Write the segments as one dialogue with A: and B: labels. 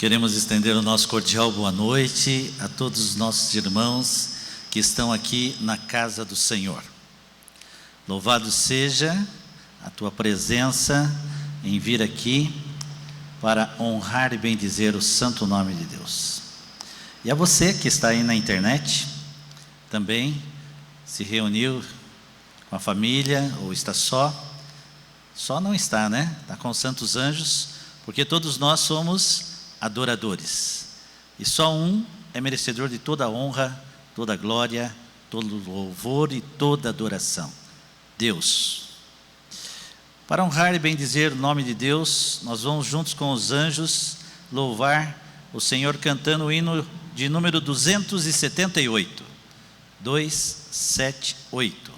A: Queremos estender o nosso cordial boa noite a todos os nossos irmãos que estão aqui na casa do Senhor. Louvado seja a tua presença em vir aqui para honrar e bendizer o santo nome de Deus. E a você que está aí na internet, também se reuniu com a família ou está só não está, né? Está com os santos anjos, porque todos nós somos adoradores. E só um é merecedor de toda a honra, toda a glória, todo o louvor e toda a adoração. Deus. Para honrar e bendizer o nome de Deus, nós vamos juntos com os anjos louvar o Senhor cantando o hino de número 278. 278.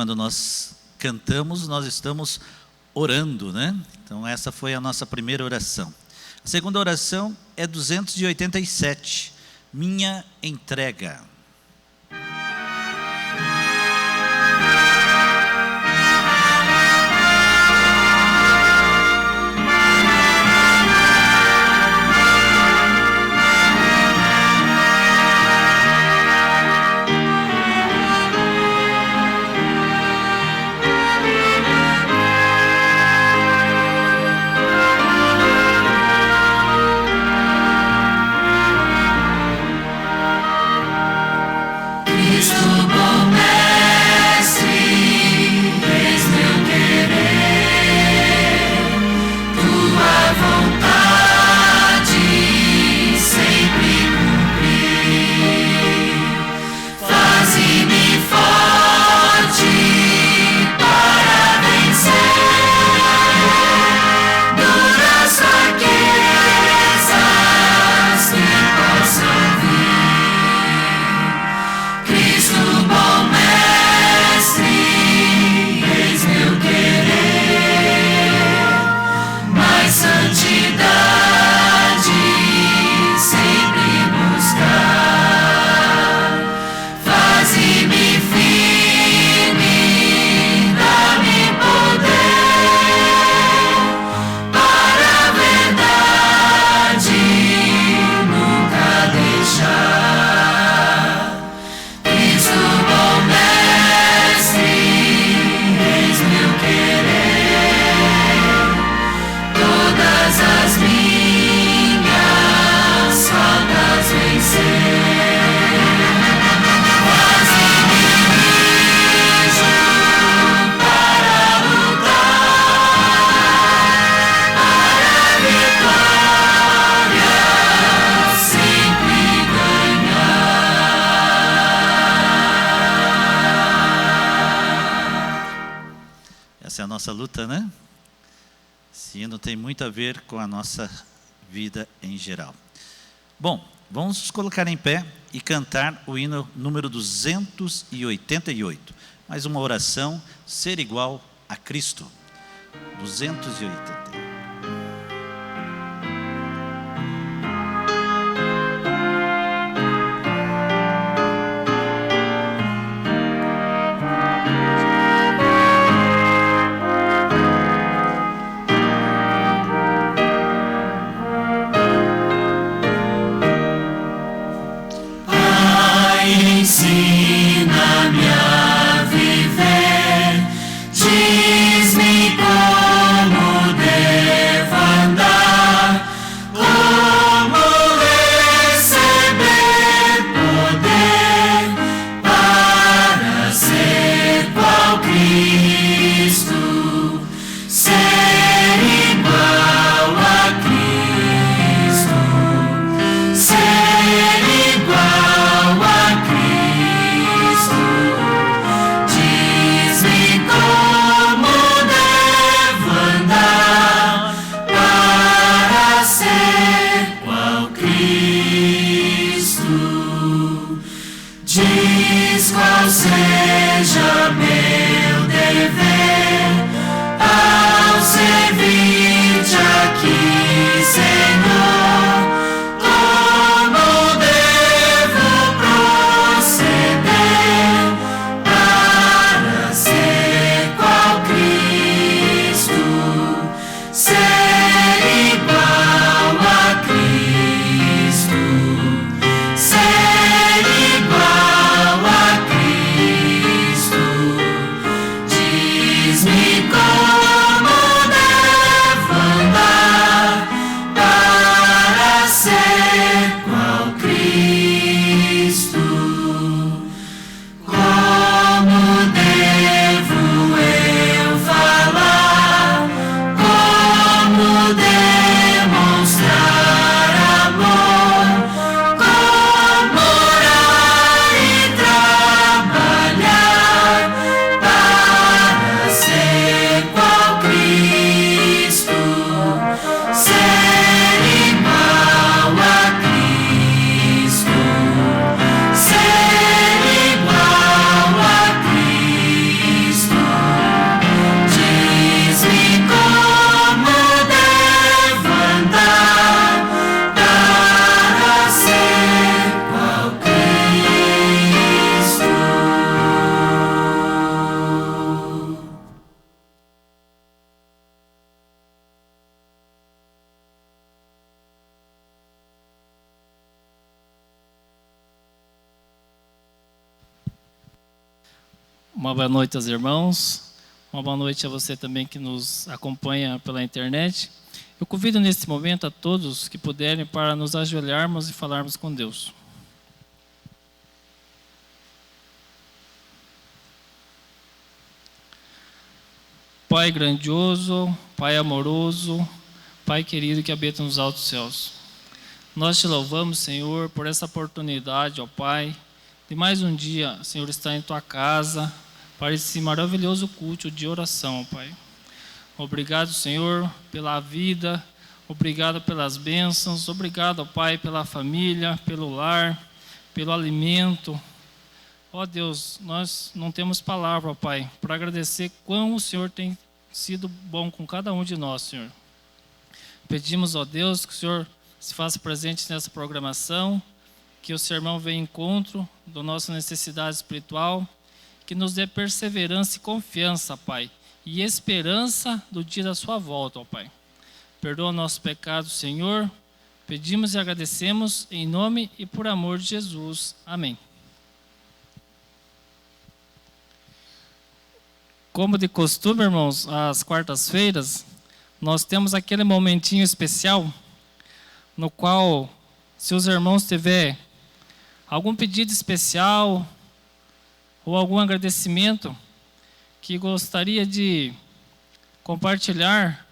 A: Quando nós cantamos, nós estamos orando, né? Então essa foi a nossa primeira oração. A segunda oração é 287, minha entrega. Essa é a nossa luta, né? Esse hino tem muito a ver com a nossa vida em geral. Bom, vamos nos colocar em pé e cantar o hino número 288. Mais uma oração, ser igual a Cristo. 288.
B: Ensina-me a viver, diz-me como devo andar, como receber poder para ser qual Cristo, ser igual a Cristo, ser igual a Cristo. Diz-me como devo andar para ser qual Cristo. Diz qual seja meu dever ao servir-te aqui, Senhor. Como devo proceder para ser qual Cristo, ser igual a Cristo, ser igual a Cristo. Diz-me como devo andar para ser qual Cristo. Como devo eu falar? Como demonstrar amor? Como orar e trabalhar para ser qual Cristo, ser igual a Cristo, ser igual a Cristo. Diz-me como devo andar para ser qual Cristo.
C: Uma boa noite aos irmãos, uma boa noite a você também que nos acompanha pela internet. Eu convido neste momento a todos que puderem para nos ajoelharmos e falarmos com Deus. Pai grandioso, Pai amoroso, Pai querido que habita nos altos céus. Nós te louvamos, Senhor, por essa oportunidade, ó Pai, de mais um dia, Senhor, estar em Tua casa, para esse maravilhoso culto de oração, ó Pai. Obrigado, Senhor, pela vida, obrigado pelas bênçãos, obrigado, ó Pai, pela família, pelo lar, pelo alimento. Ó Deus, nós não temos palavra, ó Pai, para agradecer quão o Senhor tem sido bom com cada um de nós, Senhor. Pedimos, ó Deus, que o Senhor se faça presente nessa programação, que o sermão venha em encontro da nossa necessidade espiritual, que nos dê perseverança e confiança, Pai, e esperança do dia da sua volta, ó Pai. Perdoa nossos pecados, Senhor. Pedimos e agradecemos em nome e por amor de Jesus. Amém. Como de costume, irmãos, às quartas-feiras, nós temos aquele momentinho especial no qual, se os irmãos tiverem algum pedido especial ou algum agradecimento que gostaria de compartilhar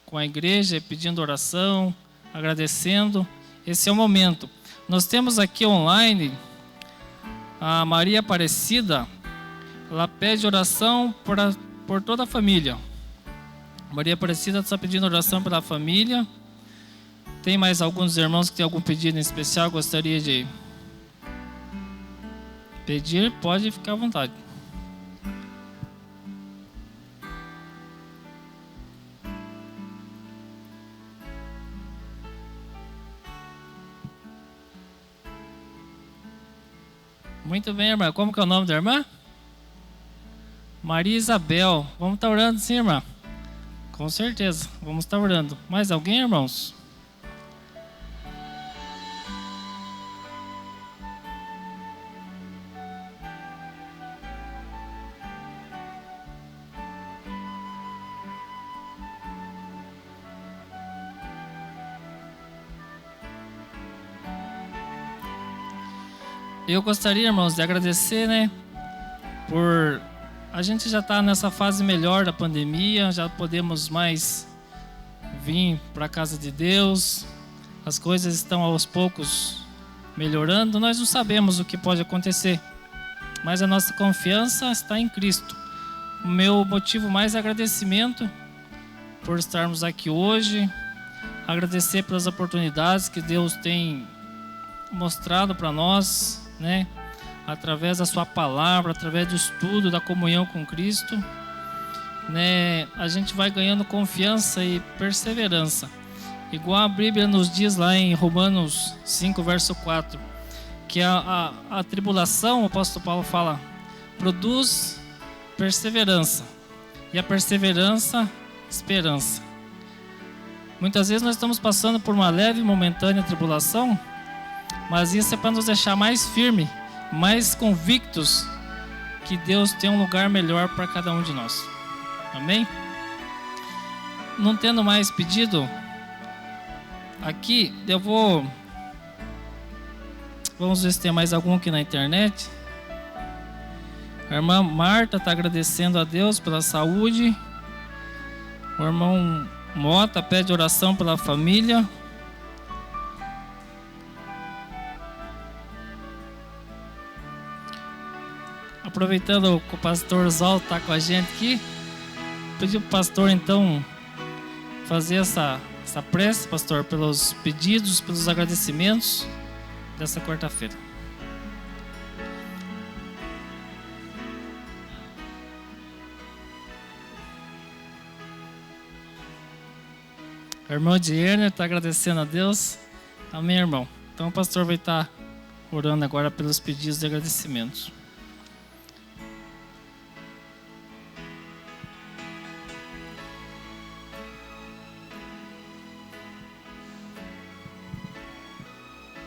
C: com a igreja, pedindo oração, agradecendo, esse é o momento. Nós temos aqui online a Maria Aparecida. Ela pede oração por por toda a família. Maria Aparecida está pedindo oração pela família. Tem mais alguns irmãos que têm algum pedido em especial? Gostaria de pedir? Pode ficar à vontade. Muito bem, irmã. Como que é o nome da irmã? Maria Isabel. Vamos estar orando sim, irmã. Com certeza. Vamos estar orando. Mais alguém, irmãos? Eu gostaria, irmãos, de agradecer, por a gente já estar nessa fase melhor da pandemia, já podemos mais vir para a casa de Deus, as coisas estão aos poucos melhorando, nós não sabemos o que pode acontecer, mas a nossa confiança está em Cristo. O meu motivo mais é agradecimento por estarmos aqui hoje, agradecer pelas oportunidades que Deus tem mostrado para nós, através da sua palavra, através do estudo, da comunhão com Cristo, a gente vai ganhando confiança e perseverança, igual a Bíblia nos diz lá em Romanos 5, verso 4, que a tribulação, o apóstolo Paulo fala, produz perseverança, e a perseverança, esperança. Muitas vezes nós estamos passando por uma leve e momentânea tribulação, mas isso é para nos deixar mais firmes, mais convictos que Deus tem um lugar melhor para cada um de nós. Amém? Não tendo mais pedido, aqui vamos ver se tem mais algum aqui na internet. A irmã Marta está agradecendo a Deus pela saúde. O irmão Mota pede oração pela família. Aproveitando que o pastor Zol está com a gente aqui, pedi para o pastor então fazer essa prece, pastor, pelos pedidos, pelos agradecimentos dessa quarta-feira. A irmã Dierner está agradecendo a Deus. Amém, irmão? Então o pastor vai estar orando agora pelos pedidos de agradecimentos.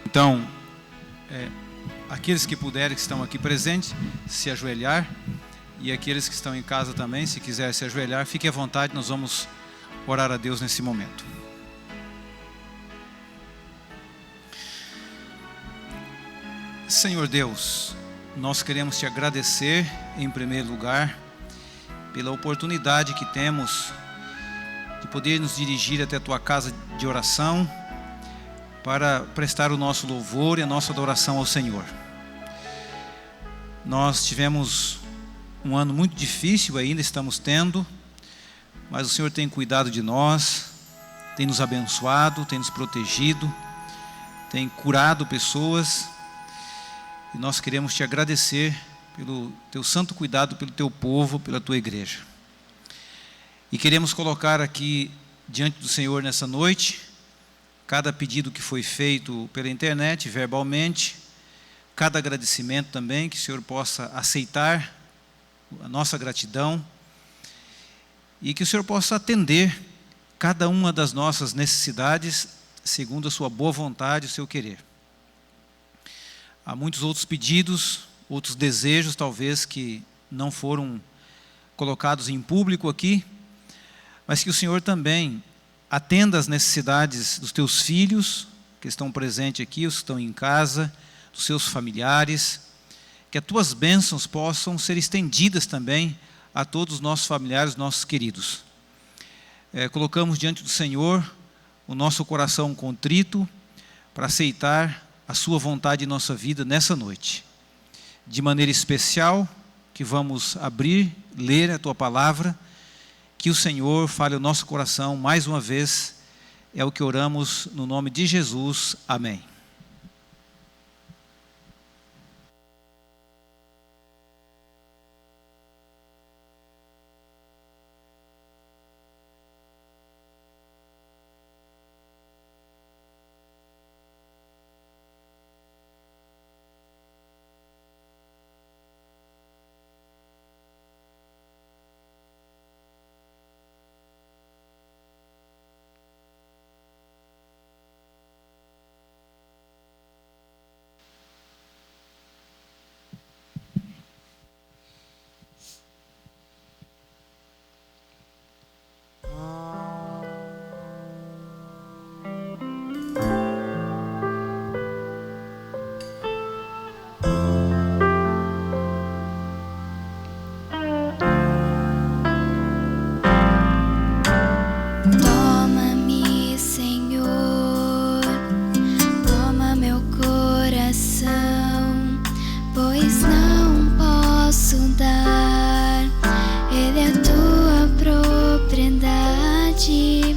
D: Então, aqueles que puderem, que estão aqui presentes, se ajoelhar, e aqueles que estão em casa também, se quiser se ajoelhar, fique à vontade, nós vamos orar a Deus nesse momento. Senhor Deus, nós queremos te agradecer em primeiro lugar pela oportunidade que temos de poder nos dirigir até a tua casa de oração para prestar o nosso louvor e a nossa adoração ao Senhor. Nós tivemos um ano muito difícil, ainda estamos tendo, mas o Senhor tem cuidado de nós, tem nos abençoado, tem nos protegido, tem curado pessoas, e nós queremos te agradecer pelo teu santo cuidado, pelo teu povo, pela tua igreja. E queremos colocar aqui diante do Senhor nessa noite cada pedido que foi feito pela internet, verbalmente, cada agradecimento também, que o Senhor possa aceitar a nossa gratidão e que o Senhor possa atender cada uma das nossas necessidades segundo a sua boa vontade e o seu querer. Há muitos outros pedidos, outros desejos talvez que não foram colocados em público aqui, mas que o Senhor também atenda às necessidades dos teus filhos que estão presentes aqui, os que estão em casa, dos seus familiares, que as tuas bênçãos possam ser estendidas também a todos os nossos familiares, nossos queridos. Colocamos diante do Senhor o nosso coração contrito para aceitar a sua vontade em nossa vida nessa noite. De maneira especial, que vamos abrir, ler a Tua palavra, que o Senhor fale ao nosso coração mais uma vez. É o que oramos no nome de Jesus. Amém.
E: Toma-me, Senhor, toma meu coração, pois não posso dar, ele é tua propriedade.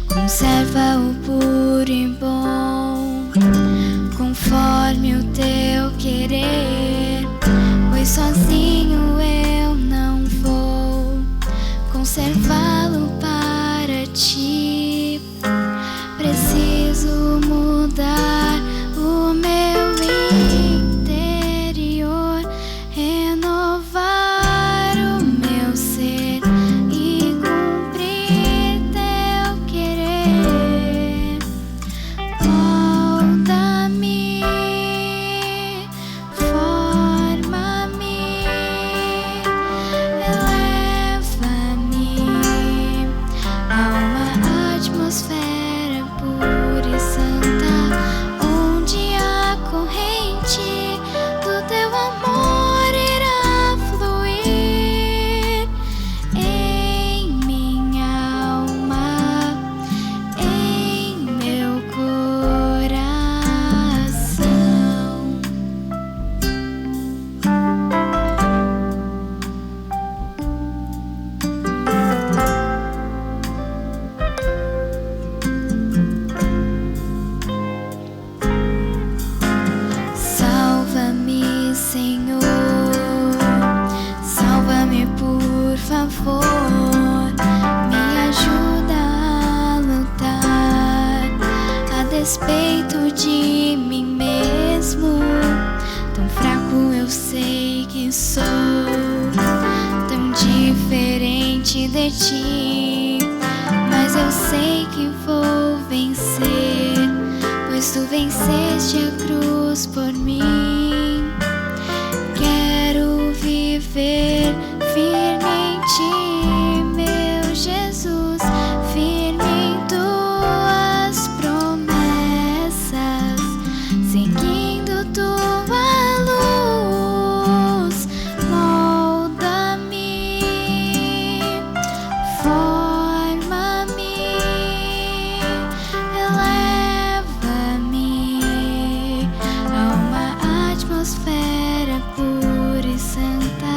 E: Conserva-o puro e bom, conforme o teu querer, pois sozinho eu não vou conservá-lo para ti. Preciso mudar o meu interior, renovar o meu ser e cumprir teu querer. Molda-me, forma-me, eleva-me a uma atmosfera pura e santa, onde a corrente do teu amor irá fluir em minha alma, em meu coração. Salva-me, Senhor, salva-me por favor, me ajuda a lutar, a despeito de mim mesmo. Tão fraco eu sei que sou, tão diferente de ti, mas eu sei que vou vencer, pois tu venceste a cruz por mim. Quero viver firme em ti, meu Jesus, firme em tuas promessas, seguindo tua luz. Molda-me, forma-me, eleva-me a uma atmosfera pura e santa,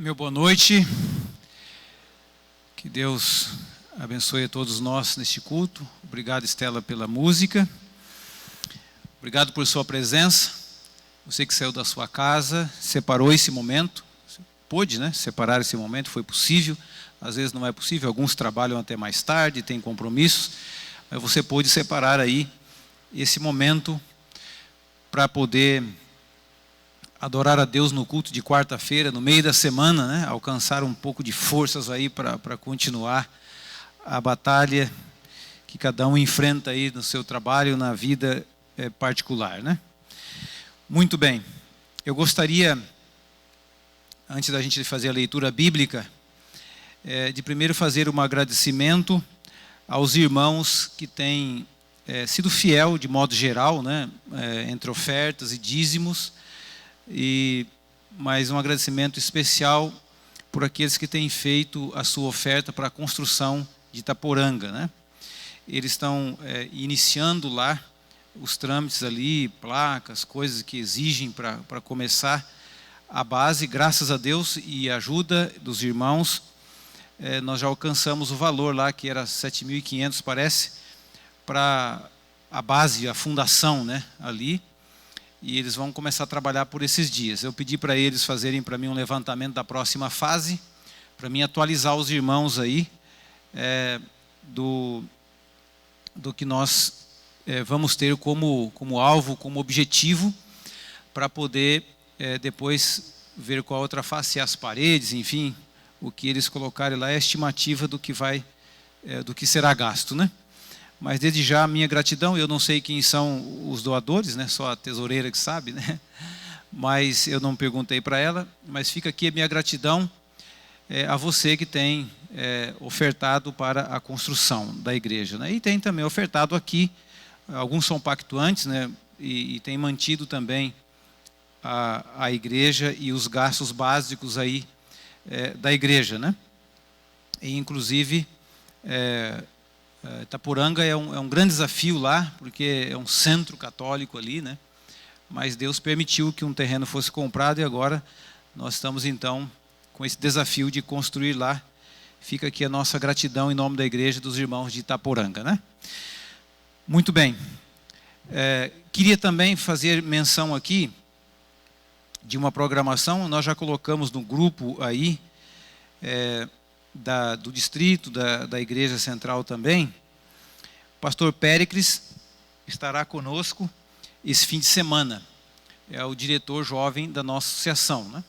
D: Meu boa noite. Que Deus abençoe a todos nós neste culto. Obrigado, Estela, pela música. Obrigado por sua presença. Você que saiu da sua casa, separou esse momento. Pôde, né? Separar esse momento, foi possível. Às vezes não é possível, alguns trabalham até mais tarde, têm compromissos. Mas você pôde separar aí esse momento para poder adorar a Deus no culto de quarta-feira, no meio da semana, né? Alcançar um pouco de forças aí para continuar a batalha que cada um enfrenta aí no seu trabalho, na vida particular, né? Muito bem. Eu gostaria, antes da gente fazer a leitura bíblica, de primeiro fazer um agradecimento aos irmãos que têm sido fiel de modo geral, né? Entre ofertas e dízimos. E mais um agradecimento especial por aqueles que têm feito a sua oferta para a construção de Itaporanga, né? Eles estão iniciando lá os trâmites ali, placas, coisas que exigem para começar a base. Graças a Deus e a ajuda dos irmãos, nós já alcançamos o valor lá, que era 7.500, parece, para a base, a fundação, né, ali. E eles vão começar a trabalhar por esses dias. Eu pedi para eles fazerem para mim um levantamento da próxima fase, para mim atualizar os irmãos aí do que nós vamos ter como alvo, como objetivo, para poder depois ver qual outra face, se as paredes, enfim, o que eles colocarem lá é a estimativa do que será gasto, né? Mas desde já a minha gratidão. Eu não sei quem são os doadores, né? Só a tesoureira que sabe, né? Mas eu não perguntei para ela, mas fica aqui a minha gratidão a você que tem ofertado para a construção da igreja, né? E tem também ofertado aqui, alguns são pactuantes, né? E tem mantido também a igreja e os gastos básicos aí da igreja, né? E inclusive Itaporanga é um grande desafio lá, porque é um centro católico ali, né? Mas Deus permitiu que um terreno fosse comprado e agora nós estamos então com esse desafio de construir lá. Fica aqui a nossa gratidão em nome da igreja dos irmãos de Itaporanga, né? Muito bem. Queria também fazer menção aqui de uma programação. Nós já colocamos no grupo aí do distrito, da Igreja Central também. O pastor Péricles estará conosco esse fim de semana. É o diretor jovem da nossa associação, né?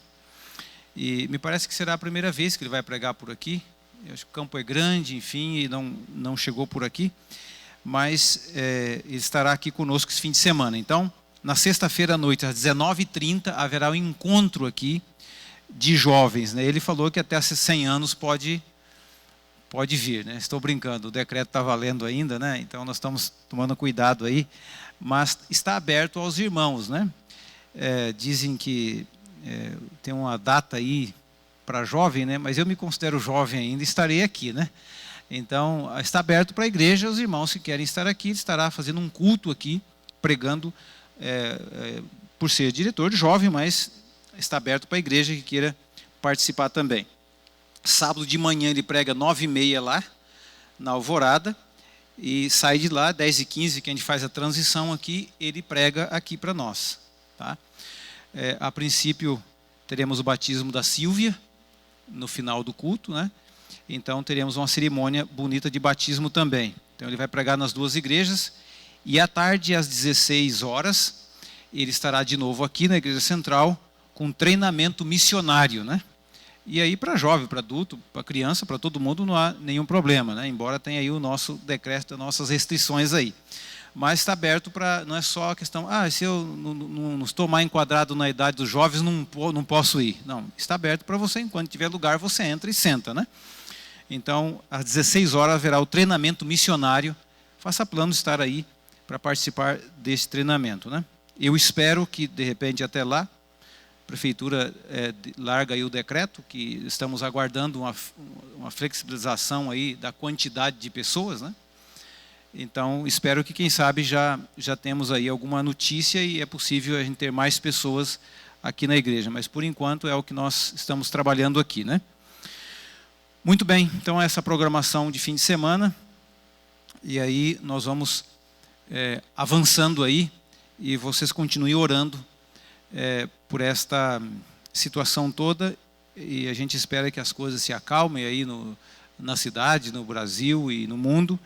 D: E me parece que será a primeira vez que ele vai pregar por aqui. Eu acho que o campo é grande, enfim, e não chegou por aqui. Mas ele estará aqui conosco esse fim de semana. Então, na sexta-feira à noite, às 19h30, haverá um encontro aqui de jovens, né? Ele falou que até 100 anos pode vir, né? Estou brincando, o decreto está valendo ainda, né? Então nós estamos tomando cuidado aí, mas está aberto aos irmãos, né? Dizem que tem uma data aí para jovem, né? Mas eu me considero jovem ainda, estarei aqui, né? Então está aberto para a igreja, os irmãos que querem estar aqui, ele estará fazendo um culto aqui, pregando, por ser diretor de jovem, mas está aberto para a igreja que queira participar também. Sábado de manhã ele prega 9h30 lá, na Alvorada, e sai de lá, 10h15, que a gente faz a transição aqui, ele prega aqui para nós. Tá? A princípio, teremos o batismo da Sílvia, no final do culto, né? Então teremos uma cerimônia bonita de batismo também. Então ele vai pregar nas duas igrejas, e à tarde, às 16h, ele estará de novo aqui na Igreja Central, com treinamento missionário, né? E aí para jovem, para adulto, para criança, para todo mundo não há nenhum problema, né? Embora tenha aí o nosso decreto, as nossas restrições aí. Mas está aberto para, não é só a questão, se eu não estou mais enquadrado na idade dos jovens, não posso ir. Não, está aberto para você, enquanto tiver lugar, você entra e senta, né? Então, às 16h haverá o treinamento missionário. Faça plano de estar aí para participar desse treinamento, né? Eu espero que, de repente, até lá, a prefeitura larga aí o decreto, que estamos aguardando uma flexibilização aí da quantidade de pessoas, né? Então, espero que, quem sabe, já temos aí alguma notícia e é possível a gente ter mais pessoas aqui na igreja, mas por enquanto é o que nós estamos trabalhando aqui, né? Muito bem, então essa programação de fim de semana, e aí nós vamos avançando aí, e vocês continuem orando por esta situação toda, e a gente espera que as coisas se acalmem aí na cidade, no Brasil e no mundo,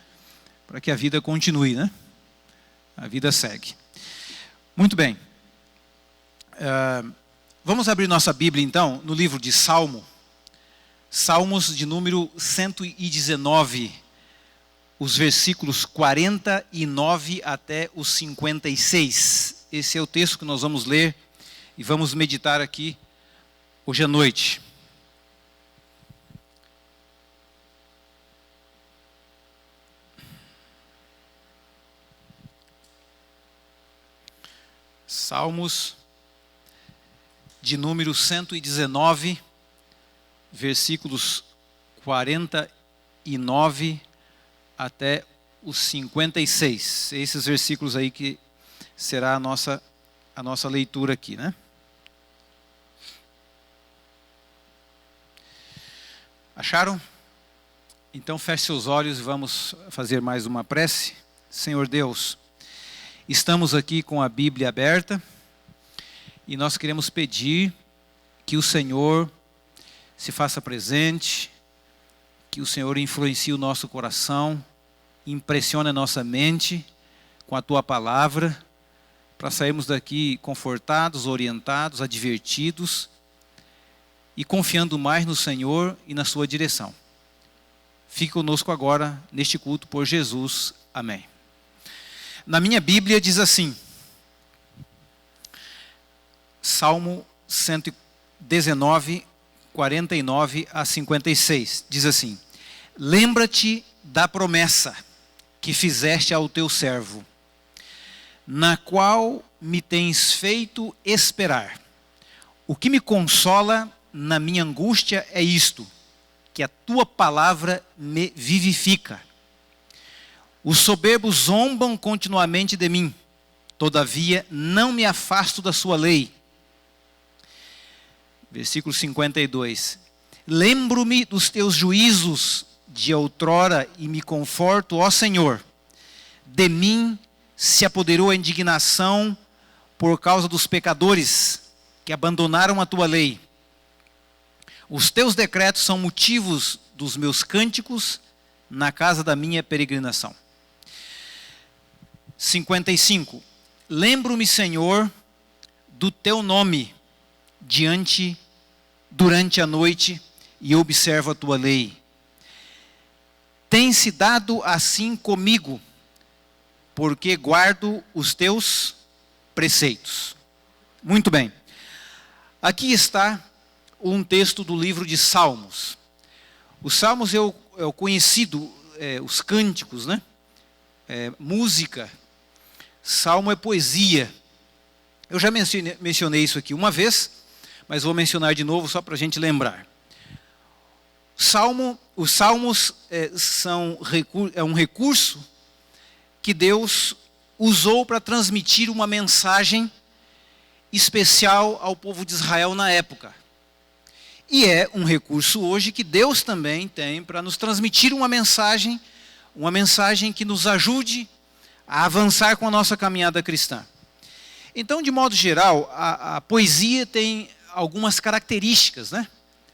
D: para que a vida continue, né? A vida segue. Muito bem. Vamos abrir nossa Bíblia então no livro de Salmos de número 119, os versículos 49 até os 56. Esse é o texto que nós vamos ler e vamos meditar aqui hoje à noite. Salmos de número 119, versículos 49 até os 56. Esses versículos aí que será a nossa leitura aqui, né? Acharam? Então feche seus olhos e vamos fazer mais uma prece. Senhor Deus, estamos aqui com a Bíblia aberta e nós queremos pedir que o Senhor se faça presente, que o Senhor influencie o nosso coração, impressione a nossa mente com a Tua palavra, para sairmos daqui confortados, orientados, advertidos e confiando mais no Senhor e na Sua direção. Fique conosco agora neste culto por Jesus. Amém. Na minha Bíblia diz assim, Salmo 119, 49 a 56, diz assim: lembra-te da promessa que fizeste ao teu servo, na qual me tens feito esperar. O que me consola na minha angústia é isto, que a tua palavra me vivifica. Os soberbos zombam continuamente de mim, todavia não me afasto da sua lei. Versículo 52. Lembro-me dos teus juízos de outrora e me conforto, ó Senhor. De mim se apoderou a indignação por causa dos pecadores que abandonaram a tua lei. Os teus decretos são motivos dos meus cânticos na casa da minha peregrinação. 55. Lembro-me, Senhor, do teu nome durante a noite e observo a tua lei. Tem-se dado assim comigo, porque guardo os teus preceitos. Muito bem. Aqui está um texto do livro de Salmos. Os Salmos é o conhecido, os cânticos, né? Música. Salmo é poesia. Eu já mencionei isso aqui uma vez, mas vou mencionar de novo só para a gente lembrar. Os salmos é um recurso que Deus usou para transmitir uma mensagem especial ao povo de Israel na época. E é um recurso hoje que Deus também tem para nos transmitir uma mensagem que nos ajude a avançar com a nossa caminhada cristã. Então, de modo geral, a poesia tem algumas características, né?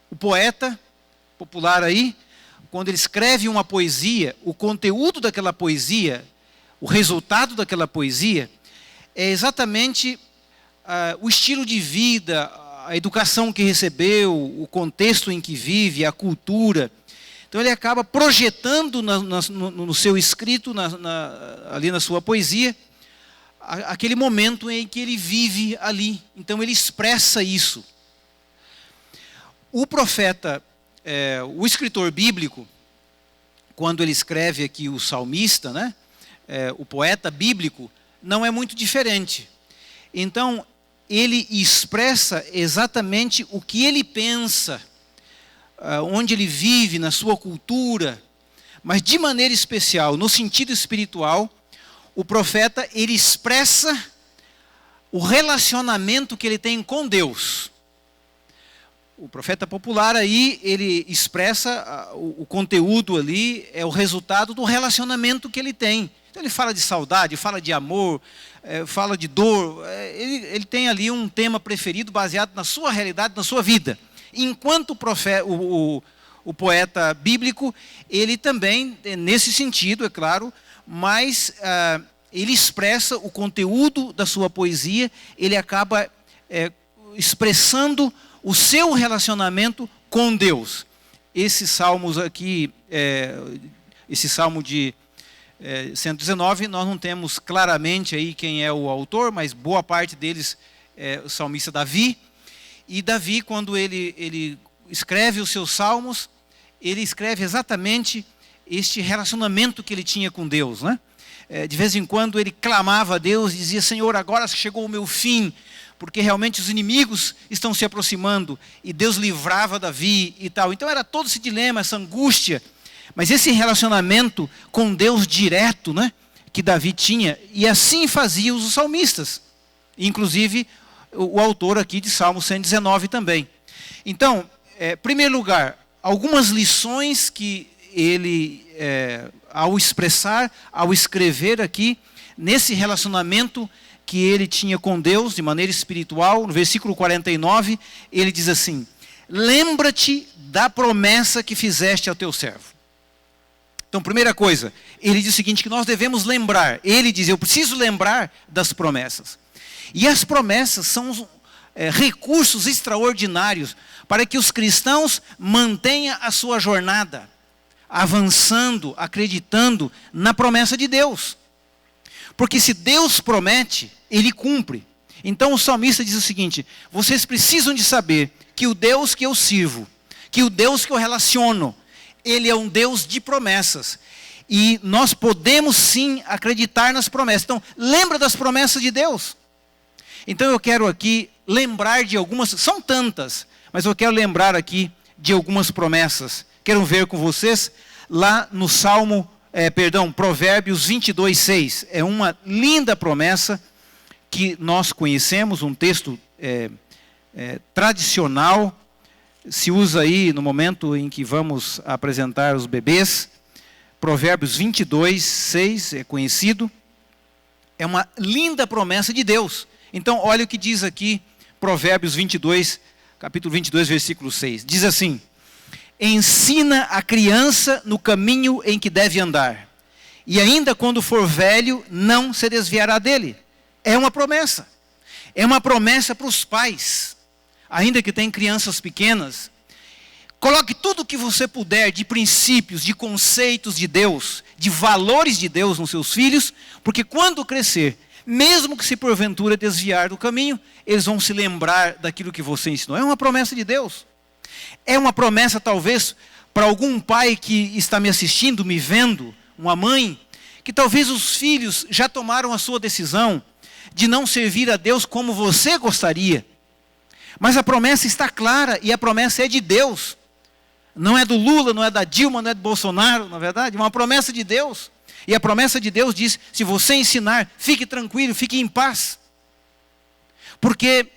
D: O poeta popular aí, quando ele escreve uma poesia, o conteúdo daquela poesia, o resultado daquela poesia, é exatamente o estilo de vida, a educação que recebeu, o contexto em que vive, a cultura. Então ele acaba projetando no seu escrito, ali na sua poesia, aquele momento em que ele vive ali. Então ele expressa isso. O profeta, o escritor bíblico, quando ele escreve aqui o salmista, né, o poeta bíblico, não é muito diferente. Então ele expressa exatamente o que ele pensa, onde ele vive, na sua cultura, mas de maneira especial, no sentido espiritual, o profeta ele expressa o relacionamento que ele tem com Deus. O profeta popular aí, ele expressa o conteúdo ali, é o resultado do relacionamento que ele tem. Então ele fala de saudade, fala de amor, fala de dor. Ele tem ali um tema preferido baseado na sua realidade, na sua vida. Enquanto o poeta bíblico, ele também, nesse sentido, é claro, mas ele expressa o conteúdo da sua poesia, ele acaba expressando o seu relacionamento com Deus. Esses salmos aqui, esse salmo de 119, nós não temos claramente aí quem é o autor, mas boa parte deles é o salmista Davi. E Davi, quando ele escreve os seus salmos, ele escreve exatamente este relacionamento que ele tinha com Deus, né? De vez em quando ele clamava a Deus e dizia: Senhor, agora chegou o meu fim, porque realmente os inimigos estão se aproximando, e Deus livrava Davi e tal. Então era todo esse dilema, essa angústia, mas esse relacionamento com Deus direto, né, que Davi tinha, e assim faziam os salmistas, inclusive o autor aqui de Salmo 119 também. Então, em primeiro lugar, algumas lições que ele, ao expressar, ao escrever aqui, nesse relacionamento que ele tinha com Deus, de maneira espiritual, no versículo 49, ele diz assim: lembra-te da promessa que fizeste ao teu servo. Então, primeira coisa, ele diz o seguinte, que nós devemos lembrar. Ele diz: eu preciso lembrar das promessas. E as promessas são recursos extraordinários para que os cristãos mantenham a sua jornada, avançando, acreditando na promessa de Deus. Porque se Deus promete, Ele cumpre. Então o salmista diz o seguinte: vocês precisam de saber que o Deus que eu sirvo, que o Deus que eu relaciono, Ele é um Deus de promessas. E nós podemos sim acreditar nas promessas. Então, lembra das promessas de Deus. Então eu quero aqui lembrar de algumas, são tantas, mas eu quero lembrar aqui de algumas promessas. Quero ver com vocês lá no Provérbios 22:6. É uma linda promessa que nós conhecemos, um texto tradicional, se usa aí no momento em que vamos apresentar os bebês. Provérbios 22:6 é conhecido. É uma linda promessa de Deus. Então, olha o que diz aqui, Provérbios 22, capítulo 22, versículo 6. Diz assim: ensina a criança no caminho em que deve andar, e ainda quando for velho, não se desviará dele. É uma promessa. É uma promessa para os pais, ainda que tenham crianças pequenas. Coloque tudo o que você puder de princípios, de conceitos de Deus, de valores de Deus nos seus filhos, porque quando crescer, mesmo que se porventura desviar do caminho, eles vão se lembrar daquilo que você ensinou. É uma promessa de Deus. É uma promessa talvez para algum pai que está me assistindo, me vendo, uma mãe, que talvez os filhos já tomaram a sua decisão de não servir a Deus como você gostaria. Mas a promessa está clara e a promessa é de Deus. Não é do Lula, não é da Dilma, não é do Bolsonaro, na verdade, é uma promessa de Deus. E a promessa de Deus diz: se você ensinar, fique tranquilo, fique em paz. Porque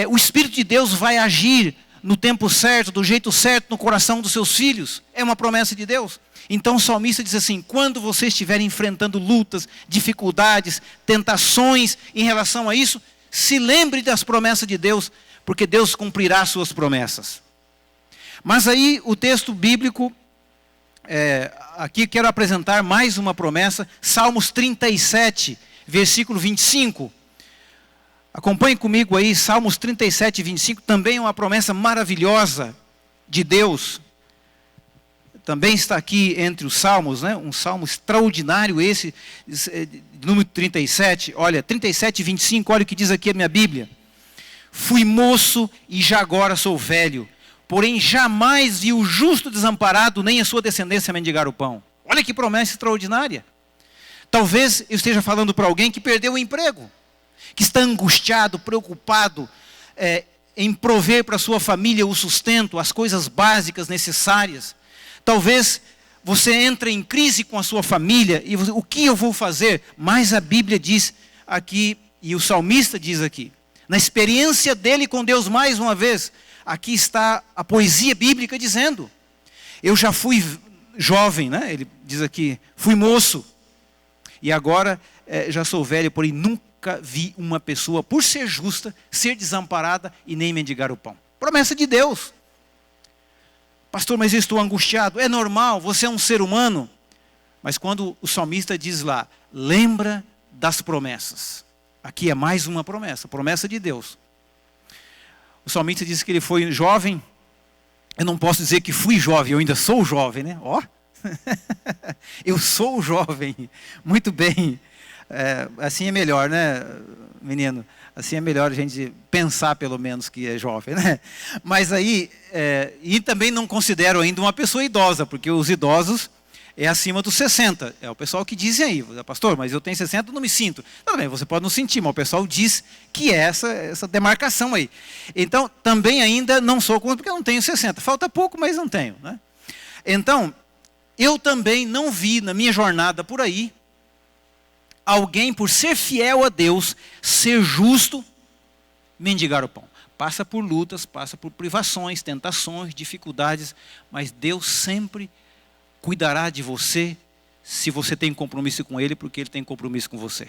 D: o Espírito de Deus vai agir no tempo certo, do jeito certo, no coração dos seus filhos. É uma promessa de Deus. Então o salmista diz assim: quando você estiver enfrentando lutas, dificuldades, tentações em relação a isso, se lembre das promessas de Deus, porque Deus cumprirá as suas promessas. Mas aí o texto bíblico, aqui quero apresentar mais uma promessa, Salmos 37, versículo 25. Acompanhe comigo aí, Salmos 37, 25, também é uma promessa maravilhosa de Deus. Também está aqui entre os salmos, né? Um salmo extraordinário esse, número 37. Olha, 37, 25, olha o que diz aqui a minha Bíblia. Fui moço e já agora sou velho, porém jamais vi o justo desamparado, nem a sua descendência mendigar o pão. Olha que promessa extraordinária. Talvez eu esteja falando para alguém que perdeu o emprego, que está angustiado, preocupado em prover para a sua família o sustento, as coisas básicas necessárias. Talvez você entre em crise com a sua família e o que eu vou fazer? Mas a Bíblia diz aqui E o salmista diz aqui, na experiência dele com Deus mais uma vez, aqui está a poesia bíblica dizendo, eu já fui jovem, né? Ele diz aqui, fui moço, e agora já sou velho, porém nunca vi uma pessoa, por ser justa, ser desamparada e nem mendigar o pão. Promessa de Deus. Pastor, mas eu estou angustiado. É normal, você é um ser humano. Mas quando o salmista diz lá, lembra das promessas. Aqui é mais uma promessa, promessa de Deus. O salmista diz que ele foi jovem. Eu não posso dizer que fui jovem, eu ainda sou jovem, né? Ó, eu sou jovem. Muito bem. Assim é melhor, né, menino? Assim é melhor a gente pensar pelo menos que é jovem, né? Mas aí, e também não considero ainda uma pessoa idosa, porque os idosos é acima dos 60. É o pessoal que dizem aí, pastor, mas eu tenho 60 e não me sinto. Tudo bem, você pode não sentir, mas o pessoal diz que é essa demarcação aí. Então, também ainda não sou contra, porque eu não tenho 60. Falta pouco, mas não tenho, né? Então, eu também não vi na minha jornada por aí, alguém por ser fiel a Deus, ser justo, mendigar o pão. Passa por lutas, passa por privações, tentações, dificuldades, mas Deus sempre cuidará de você se você tem compromisso com Ele, porque Ele tem compromisso com você.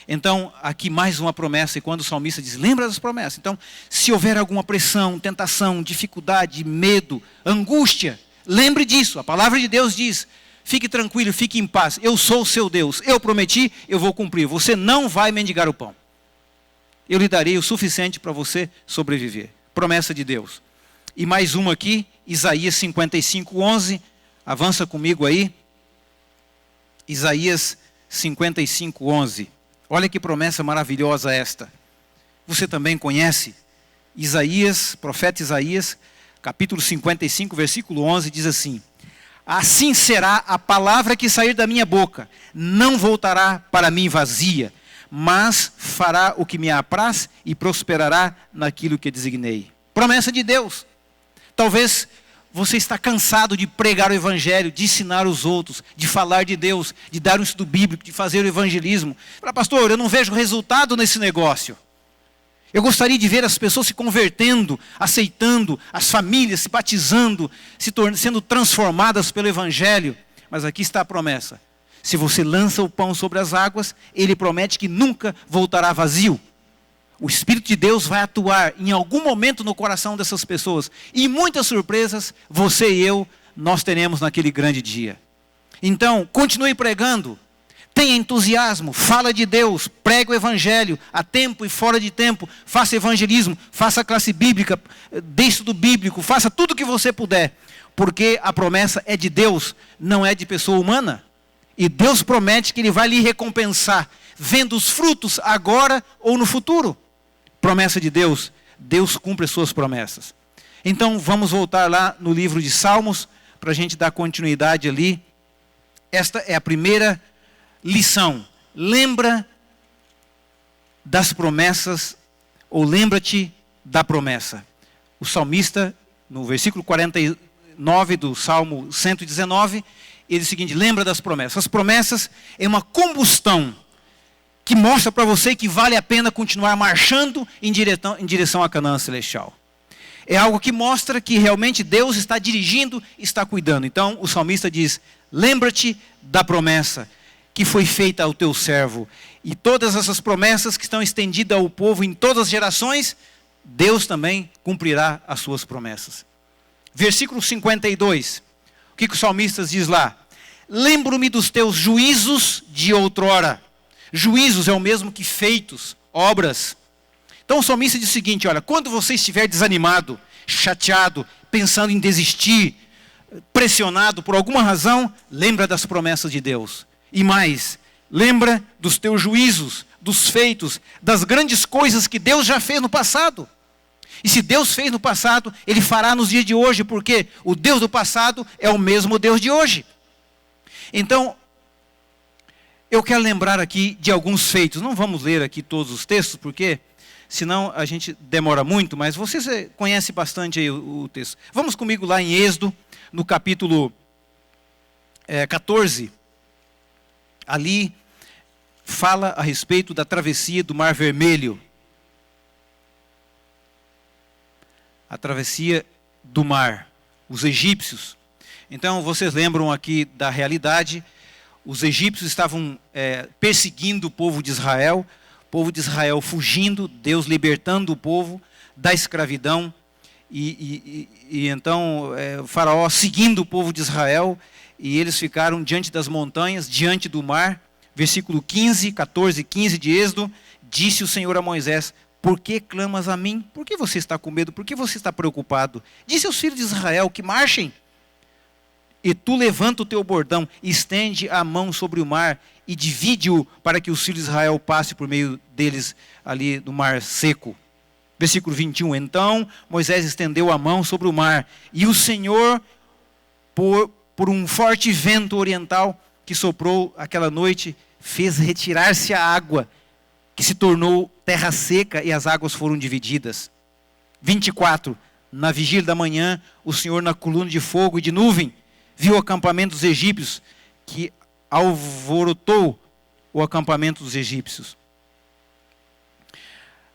D: Então, aqui mais uma promessa, e quando o salmista diz, lembra das promessas. Então, se houver alguma pressão, tentação, dificuldade, medo, angústia, lembre disso. A palavra de Deus diz, fique tranquilo, fique em paz. Eu sou o seu Deus, eu prometi, eu vou cumprir. Você não vai mendigar o pão. Eu lhe darei o suficiente para você sobreviver. Promessa de Deus. E mais uma aqui, Isaías 55:11. Avança comigo aí. Isaías 55:11. Olha que promessa maravilhosa esta. Você também conhece? Isaías, profeta Isaías, capítulo 55, versículo 11, diz assim: assim será a palavra que sair da minha boca, não voltará para mim vazia, mas fará o que me apraz e prosperará naquilo que designei. Promessa de Deus. Talvez você está cansado de pregar o evangelho, de ensinar os outros, de falar de Deus, de dar um estudo bíblico, de fazer o evangelismo. Fala, pastor, eu não vejo resultado nesse negócio. Eu gostaria de ver as pessoas se convertendo, aceitando, as famílias se batizando, sendo transformadas pelo evangelho. Mas aqui está a promessa. Se você lança o pão sobre as águas, Ele promete que nunca voltará vazio. O Espírito de Deus vai atuar em algum momento no coração dessas pessoas. E muitas surpresas, você e eu, nós teremos naquele grande dia. Então, continue pregando. Tenha entusiasmo, fala de Deus, prega o evangelho, a tempo e fora de tempo, faça evangelismo, faça classe bíblica, dê estudo bíblico, faça tudo o que você puder. Porque a promessa é de Deus, não é de pessoa humana. E Deus promete que Ele vai lhe recompensar, vendo os frutos agora ou no futuro. Promessa de Deus, Deus cumpre as suas promessas. Então vamos voltar lá no livro de Salmos, para a gente dar continuidade ali. Esta é a primeira lição. Lembra das promessas, ou lembra-te da promessa. O salmista, no versículo 49 do Salmo 119, ele diz o seguinte, lembra das promessas. As promessas é uma combustão que mostra para você que vale a pena continuar marchando em direção à Canaã celestial. É algo que mostra que realmente Deus está dirigindo, está cuidando. Então o salmista diz, lembra-te da promessa que foi feita ao teu servo. E todas essas promessas que estão estendidas ao povo em todas as gerações, Deus também cumprirá as suas promessas. Versículo 52, o que o salmista diz lá? Lembro-me dos teus juízos de outrora. Juízos é o mesmo que feitos, obras. Então o salmista diz o seguinte, olha, quando você estiver desanimado, chateado, pensando em desistir, pressionado por alguma razão, lembra das promessas de Deus. E mais, lembra dos teus juízos, dos feitos, das grandes coisas que Deus já fez no passado. E se Deus fez no passado, Ele fará nos dias de hoje, porque o Deus do passado é o mesmo Deus de hoje. Então, eu quero lembrar aqui de alguns feitos. Não vamos ler aqui todos os textos, porque senão a gente demora muito, mas você conhece bastante aí o texto. Vamos comigo lá em Êxodo, no capítulo 14. Ali, fala a respeito da travessia do Mar Vermelho. A travessia do mar, os egípcios. Então, vocês lembram aqui da realidade, os egípcios estavam perseguindo o povo de Israel fugindo, Deus libertando o povo da escravidão, e então o faraó seguindo o povo de Israel, e eles ficaram diante das montanhas, diante do mar. Versículo 14 e 15 de Êxodo, disse o Senhor a Moisés: por que clamas a mim? Por que você está com medo? Por que você está preocupado? Disse aos filhos de Israel que marchem. E tu levanta o teu bordão, estende a mão sobre o mar e divide-o para que os filhos de Israel passem por meio deles ali no mar seco. Versículo 21, então Moisés estendeu a mão sobre o mar, e o Senhor, por um forte vento oriental que soprou aquela noite, fez retirar-se a água, que se tornou terra seca, e as águas foram divididas. 24, na vigília da manhã, o Senhor, na coluna de fogo e de nuvem, viu o acampamento dos egípcios, que alvorotou o acampamento dos egípcios.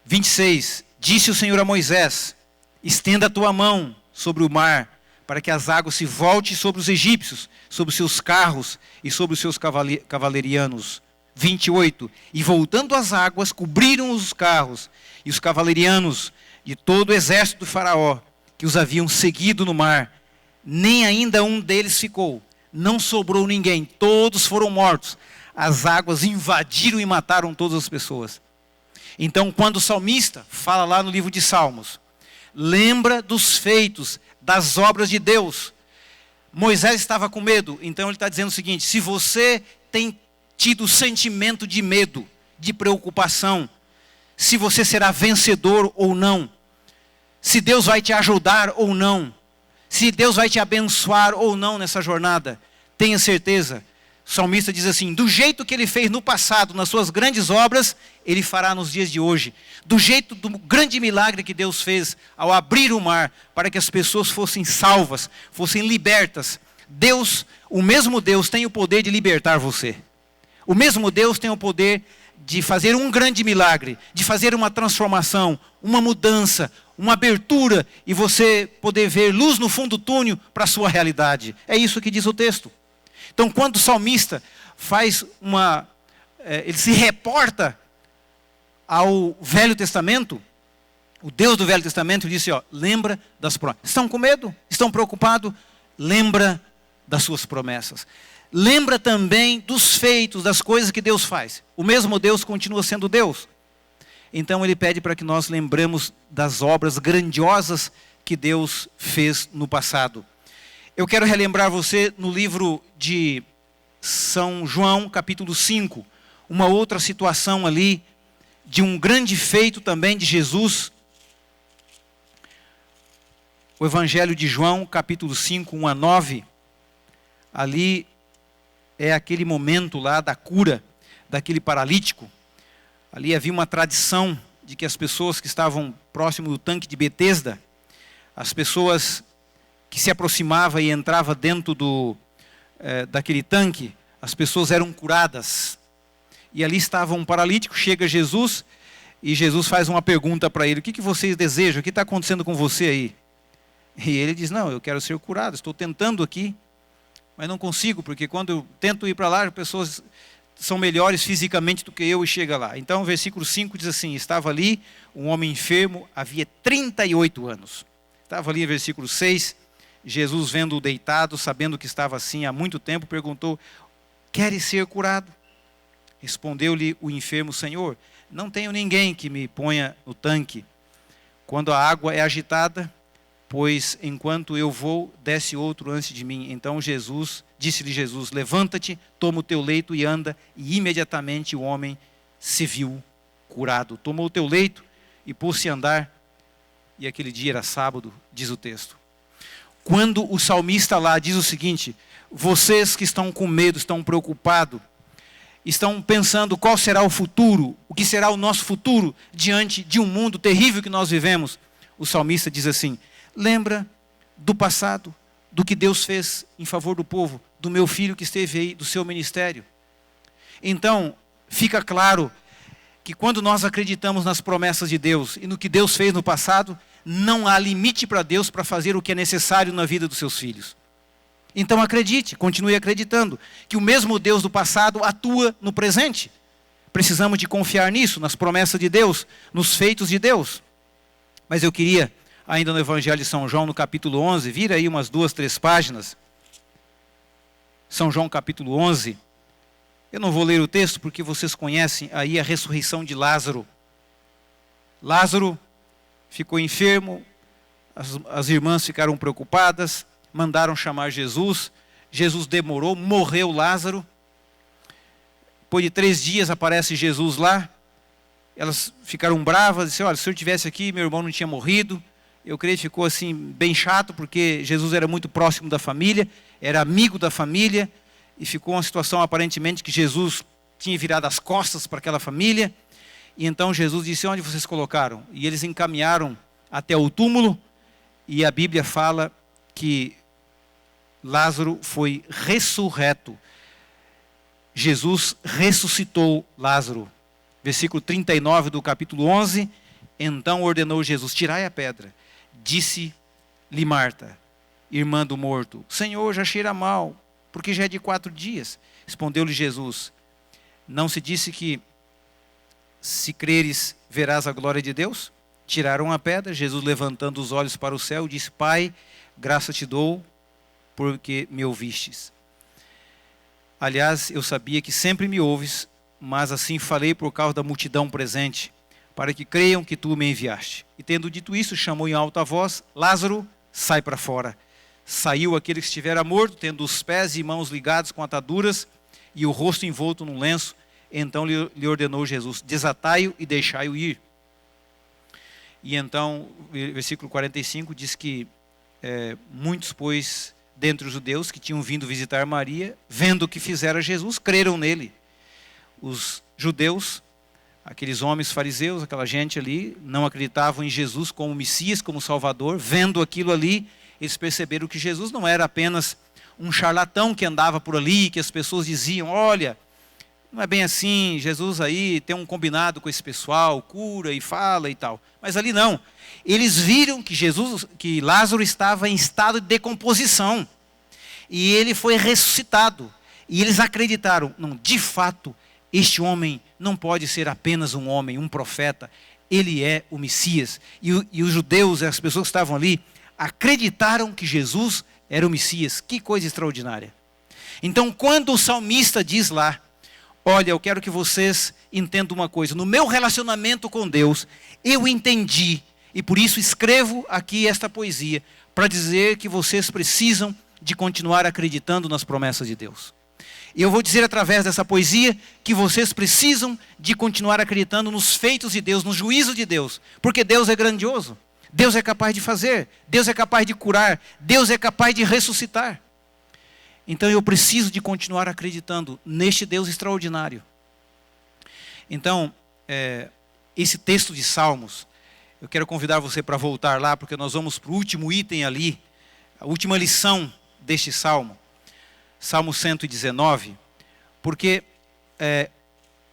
D: 26, disse o Senhor a Moisés: estenda a tua mão sobre o mar, para que as águas se voltem sobre os egípcios, sobre os seus carros e sobre os seus cavalerianos. 28, e voltando as águas, cobriram os carros e os cavalerianos de todo o exército do faraó, que os haviam seguido no mar. Nem ainda um deles ficou, não sobrou ninguém, todos foram mortos. As águas invadiram e mataram todas as pessoas. Então, quando o salmista fala lá no livro de Salmos, lembra dos feitos, das obras de Deus. Moisés estava com medo, então ele está dizendo o seguinte: se você tem tido sentimento de medo, de preocupação, se você será vencedor ou não, se Deus vai te ajudar ou não, se Deus vai te abençoar ou não nessa jornada, tenha certeza. O salmista diz assim: do jeito que ele fez no passado, nas suas grandes obras, ele fará nos dias de hoje. Do jeito do grande milagre que Deus fez ao abrir o mar, para que as pessoas fossem salvas, fossem libertas. Deus, o mesmo Deus, tem o poder de libertar você. O mesmo Deus tem o poder de fazer um grande milagre, de fazer uma transformação, uma mudança, uma abertura, e você poder ver luz no fundo do túnel para a sua realidade. É isso que diz o texto. Então, quando o salmista faz ele se reporta ao Velho Testamento, o Deus do Velho Testamento disse: lembra das promessas. Estão com medo? Estão preocupados? Lembra das suas promessas. Lembra também dos feitos, das coisas que Deus faz. O mesmo Deus continua sendo Deus. Então ele pede para que nós lembremos das obras grandiosas que Deus fez no passado. Eu quero relembrar você no livro de São João, capítulo 5, uma outra situação ali, de um grande feito também de Jesus. O Evangelho de João, capítulo 5, 1 a 9, ali é aquele momento lá da cura daquele paralítico. Ali havia uma tradição de que as pessoas que estavam próximo do tanque de Betesda, as pessoas que se aproximavam e entravam dentro daquele tanque, as pessoas eram curadas. E ali estava um paralítico, chega Jesus, e Jesus faz uma pergunta para ele: o que vocês desejam? O que está acontecendo com você aí? E ele diz: não, eu quero ser curado, estou tentando aqui, mas não consigo, porque quando eu tento ir para lá, as pessoas são melhores fisicamente do que eu e chega lá. Então, o versículo 5 diz assim: estava ali um homem enfermo, havia 38 anos. Estava ali, versículo 6, Jesus, vendo-o deitado, sabendo que estava assim há muito tempo, perguntou: queres ser curado? Respondeu-lhe o enfermo: Senhor, não tenho ninguém que me ponha no tanque quando a água é agitada, pois enquanto eu vou, desce outro antes de mim. Então disse-lhe Jesus: levanta-te, toma o teu leito e anda. E imediatamente o homem se viu curado. Tomou o teu leito e pôs-se a andar. E aquele dia era sábado, diz o texto. Quando o salmista lá diz o seguinte: vocês que estão com medo, estão preocupados, estão pensando qual será o futuro, o que será o nosso futuro diante de um mundo terrível que nós vivemos, o salmista diz assim: lembra do passado, do que Deus fez em favor do povo, do meu filho que esteve aí, do seu ministério. Então, fica claro que quando nós acreditamos nas promessas de Deus e no que Deus fez no passado, não há limite para Deus para fazer o que é necessário na vida dos seus filhos. Então acredite, continue acreditando, que o mesmo Deus do passado atua no presente. Precisamos de confiar nisso, nas promessas de Deus, nos feitos de Deus. Mas eu queria, ainda no Evangelho de São João, no capítulo 11, vira aí umas 2, 3 páginas. São João capítulo 11. Eu não vou ler o texto porque vocês conhecem aí a ressurreição de Lázaro. Lázaro ficou enfermo, as irmãs ficaram preocupadas, mandaram chamar Jesus. Jesus demorou, morreu Lázaro. Depois de 3 dias aparece Jesus lá. Elas ficaram bravas, disseram, olha, se eu estivesse aqui, meu irmão não tinha morrido. Eu creio que ficou assim bem chato, porque Jesus era muito próximo da família, era amigo da família, e ficou uma situação aparentemente que Jesus tinha virado as costas para aquela família. E então Jesus disse, onde vocês colocaram? E eles encaminharam até o túmulo, e a Bíblia fala que Lázaro foi ressurreto. Jesus ressuscitou Lázaro. Versículo 39 do capítulo 11, então ordenou Jesus, tirai a pedra. Disse-lhe Marta, irmã do morto, Senhor, já cheira mal, porque já é de 4 dias. Respondeu-lhe Jesus, não se disse que se creres verás a glória de Deus? Tiraram a pedra, Jesus levantando os olhos para o céu, disse, Pai, graça te dou, porque me ouvistes. Aliás, eu sabia que sempre me ouves, mas assim falei por causa da multidão presente, para que creiam que tu me enviaste. E tendo dito isso, chamou em alta voz, Lázaro, sai para fora. Saiu aquele que estivera morto, tendo os pés e mãos ligados com ataduras, e o rosto envolto num lenço. Então lhe ordenou Jesus, desatai-o e deixai-o ir. E então, versículo 45, diz que muitos, pois, dentre os judeus que tinham vindo visitar Maria, vendo o que fizera Jesus, creram nele. Os judeus, aqueles homens fariseus, aquela gente ali, não acreditavam em Jesus como Messias, como Salvador. Vendo aquilo ali, eles perceberam que Jesus não era apenas um charlatão que andava por ali, que as pessoas diziam, olha, não é bem assim, Jesus aí tem um combinado com esse pessoal, cura e fala e tal. Mas ali não. Eles viram que Lázaro estava em estado de decomposição. E ele foi ressuscitado. E eles acreditaram, não, de fato, este homem não pode ser apenas um homem, um profeta. Ele é o Messias. E os judeus, as pessoas que estavam ali, acreditaram que Jesus era o Messias. Que coisa extraordinária. Então, quando o salmista diz lá, olha, eu quero que vocês entendam uma coisa. No meu relacionamento com Deus, eu entendi. E por isso escrevo aqui esta poesia, para dizer que vocês precisam de continuar acreditando nas promessas de Deus. E eu vou dizer através dessa poesia que vocês precisam de continuar acreditando nos feitos de Deus, no juízo de Deus. Porque Deus é grandioso. Deus é capaz de fazer. Deus é capaz de curar. Deus é capaz de ressuscitar. Então eu preciso de continuar acreditando neste Deus extraordinário. Então, esse texto de Salmos, eu quero convidar você para voltar lá, porque nós vamos para o último item ali, a última lição deste Salmo, Salmo 119, porque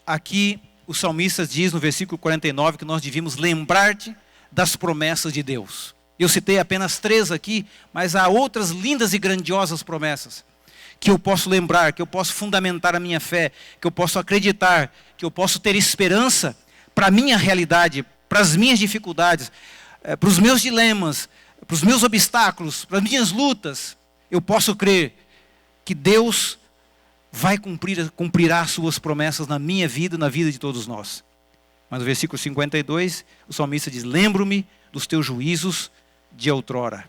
D: aqui o salmista diz no versículo 49 que nós devíamos lembrar-te das promessas de Deus. Eu citei apenas 3 aqui, mas há outras lindas e grandiosas promessas que eu posso lembrar, que eu posso fundamentar a minha fé, que eu posso acreditar, que eu posso ter esperança para a minha realidade, para as minhas dificuldades, para os meus dilemas, para os meus obstáculos, para as minhas lutas. Eu posso crer que Deus vai cumprirá as suas promessas na minha vida e na vida de todos nós. Mas no versículo 52, o salmista diz, lembro-me dos teus juízos de outrora.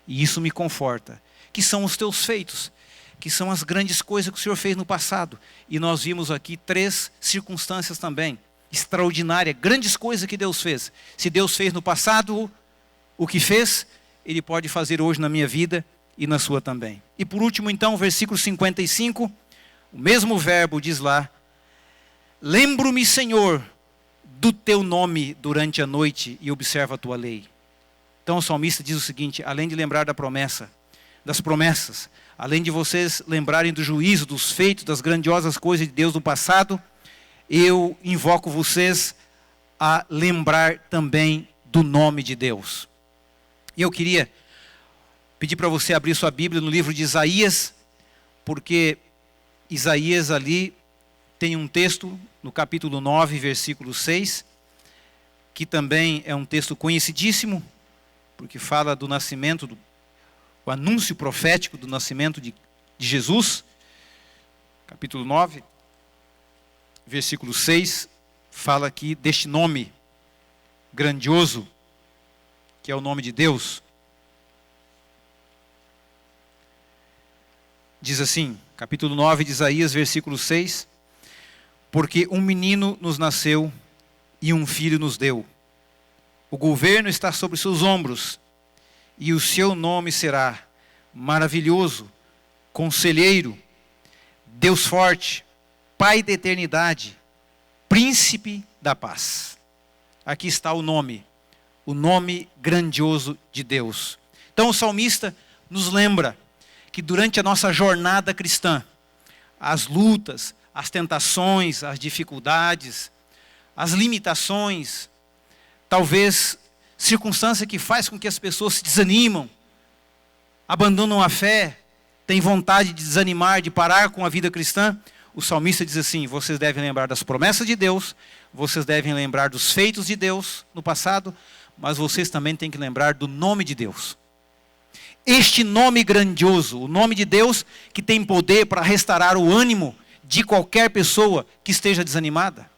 D: E isso me conforta, que são os teus feitos, que são as grandes coisas que o Senhor fez no passado. E nós vimos aqui 3 circunstâncias também, extraordinárias, grandes coisas que Deus fez. Se Deus fez no passado o que fez, Ele pode fazer hoje na minha vida e na sua também. E por último então, o versículo 55, o mesmo verbo diz lá, lembro-me, Senhor, do teu nome durante a noite e observa a tua lei. Então o salmista diz o seguinte, além de lembrar das promessas, além de vocês lembrarem do juízo, dos feitos, das grandiosas coisas de Deus no passado, eu invoco vocês a lembrar também do nome de Deus. E eu queria pedir para você abrir sua Bíblia no livro de Isaías, porque Isaías ali tem um texto no capítulo 9, versículo 6, que também é um texto conhecidíssimo, porque fala do nascimento, o anúncio profético do nascimento de Jesus. Capítulo 9, versículo 6, fala aqui deste nome grandioso, que é o nome de Deus. Diz assim, capítulo 9 de Isaías, versículo 6, porque um menino nos nasceu e um filho nos deu. O governo está sobre seus ombros, e o seu nome será Maravilhoso, Conselheiro, Deus Forte, Pai da Eternidade, Príncipe da Paz. Aqui está o nome grandioso de Deus. Então o salmista nos lembra que durante a nossa jornada cristã, as lutas, as tentações, as dificuldades, as limitações, talvez circunstância que faz com que as pessoas se desanimam, abandonam a fé, têm vontade de desanimar, de parar com a vida cristã, o salmista diz assim: vocês devem lembrar das promessas de Deus, vocês devem lembrar dos feitos de Deus no passado, mas vocês também têm que lembrar do nome de Deus. Este nome grandioso, o nome de Deus que tem poder para restaurar o ânimo de qualquer pessoa que esteja desanimada.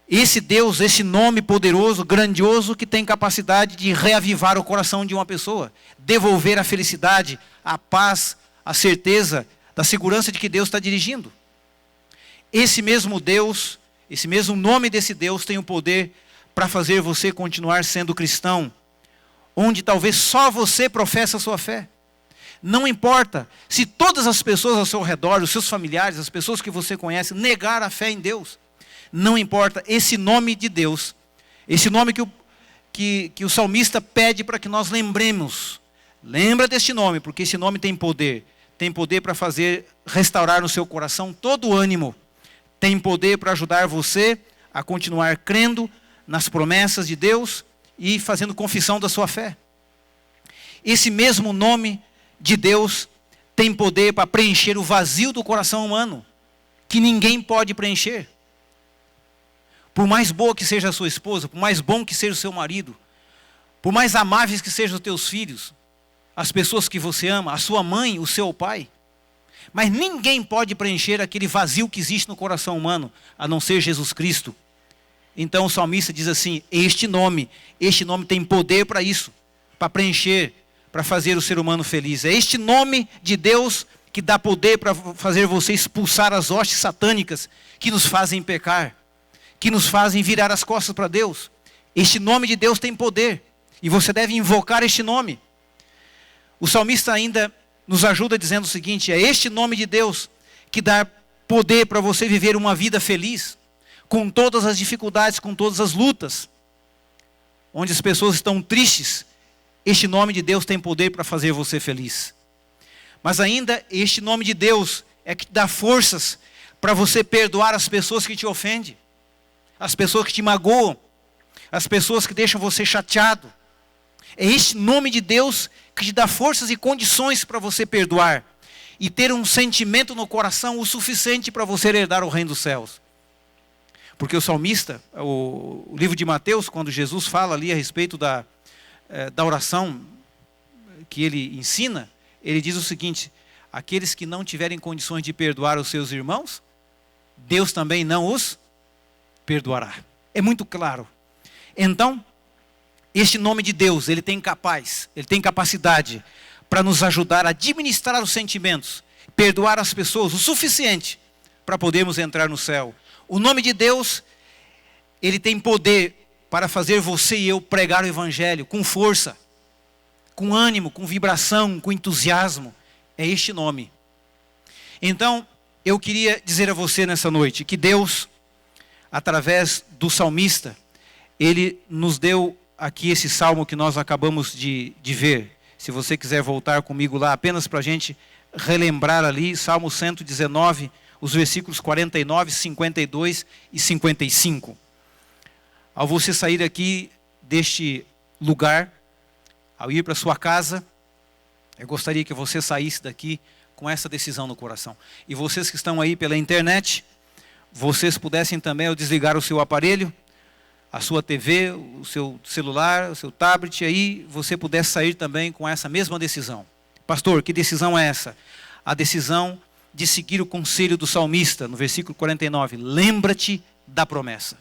D: Esse Deus, esse nome poderoso, grandioso, que tem capacidade de reavivar o coração de uma pessoa, devolver a felicidade, a paz, a certeza da segurança de que Deus está dirigindo. Esse mesmo Deus, esse mesmo nome desse Deus tem o poder para fazer você continuar sendo cristão, onde talvez só você professa a sua fé. Não importa se todas as pessoas ao seu redor, os seus familiares, as pessoas que você conhece, negar a fé em Deus. Não importa, esse nome de Deus, esse nome que o salmista pede para que nós lembremos. Lembra deste nome, porque esse nome tem poder para fazer restaurar no seu coração todo o ânimo, tem poder para ajudar você a continuar crendo nas promessas de Deus e fazendo confissão da sua fé. Esse mesmo nome de Deus tem poder para preencher o vazio do coração humano, que ninguém pode preencher. Por mais boa que seja a sua esposa, por mais bom que seja o seu marido, por mais amáveis que sejam os teus filhos, as pessoas que você ama, a sua mãe, o seu pai, mas ninguém pode preencher aquele vazio que existe no coração humano, a não ser Jesus Cristo. Então o salmista diz assim: este nome tem poder para isso, para preencher, para fazer o ser humano feliz. É este nome de Deus que dá poder para fazer você expulsar as hostes satânicas que nos fazem pecar, que nos fazem virar as costas para Deus. Este nome de Deus tem poder, e você deve invocar este nome. O salmista ainda nos ajuda dizendo o seguinte: é este nome de Deus que dá poder para você viver uma vida feliz, com todas as dificuldades, com todas as lutas, onde as pessoas estão tristes. Este nome de Deus tem poder para fazer você feliz. Mas ainda este nome de Deus é que dá forças para você perdoar as pessoas que te ofendem, as pessoas que te magoam, as pessoas que deixam você chateado. É este nome de Deus que te dá forças e condições para você perdoar e ter um sentimento no coração o suficiente para você herdar o reino dos céus. Porque o salmista, o livro de Mateus, quando Jesus fala ali a respeito da oração que ele ensina, ele diz o seguinte: aqueles que não tiverem condições de perdoar os seus irmãos, Deus também não os perdoará. É muito claro. Então, este nome de Deus, ele tem capacidade para nos ajudar a administrar os sentimentos, perdoar as pessoas o suficiente para podermos entrar no céu. O nome de Deus, ele tem poder para fazer você e eu pregar o evangelho com força, com ânimo, com vibração, com entusiasmo. É este nome. Então, eu queria dizer a você nessa noite que Deus, através do salmista, ele nos deu aqui esse salmo que nós acabamos de ver. Se você quiser voltar comigo lá, apenas para a gente relembrar ali, Salmo 119, os versículos 49, 52 e 55. Ao você sair aqui deste lugar, ao ir para sua casa, eu gostaria que você saísse daqui com essa decisão no coração. E vocês que estão aí pela internet, vocês pudessem também, ao desligar o seu aparelho, a sua TV, o seu celular, o seu tablet, aí você pudesse sair também com essa mesma decisão. Pastor, que decisão é essa? A decisão de seguir o conselho do salmista, no versículo 49. Lembra-te da promessa.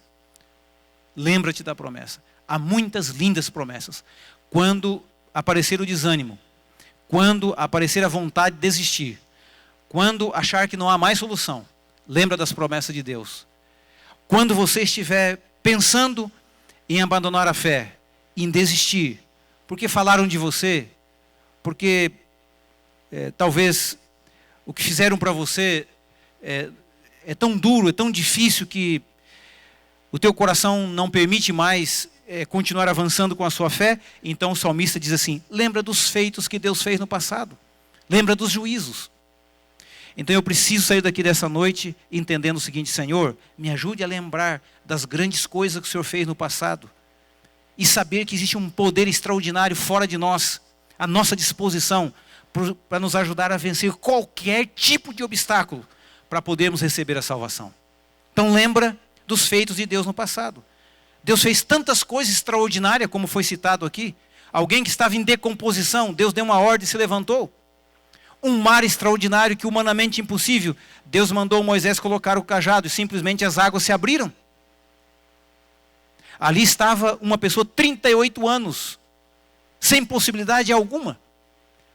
D: Lembra-te da promessa. Há muitas lindas promessas. Quando aparecer o desânimo, quando aparecer a vontade de desistir, quando achar que não há mais solução, lembra das promessas de Deus. Quando você estiver pensando em abandonar a fé, em desistir, porque falaram de você, porque talvez o que fizeram para você é tão duro, é tão difícil que o teu coração não permite mais continuar avançando com a sua fé, então o salmista diz assim, lembra dos feitos que Deus fez no passado, lembra dos juízos. Então eu preciso sair daqui dessa noite entendendo o seguinte, Senhor, me ajude a lembrar das grandes coisas que o Senhor fez no passado e saber que existe um poder extraordinário fora de nós, à nossa disposição, para nos ajudar a vencer qualquer tipo de obstáculo para podermos receber a salvação. Então lembra dos feitos de Deus no passado. Deus fez tantas coisas extraordinárias, como foi citado aqui. Alguém que estava em decomposição, Deus deu uma ordem e se levantou. Um mar extraordinário que humanamente impossível, Deus mandou Moisés colocar o cajado e simplesmente as águas se abriram. Ali estava uma pessoa 38 anos, sem possibilidade alguma.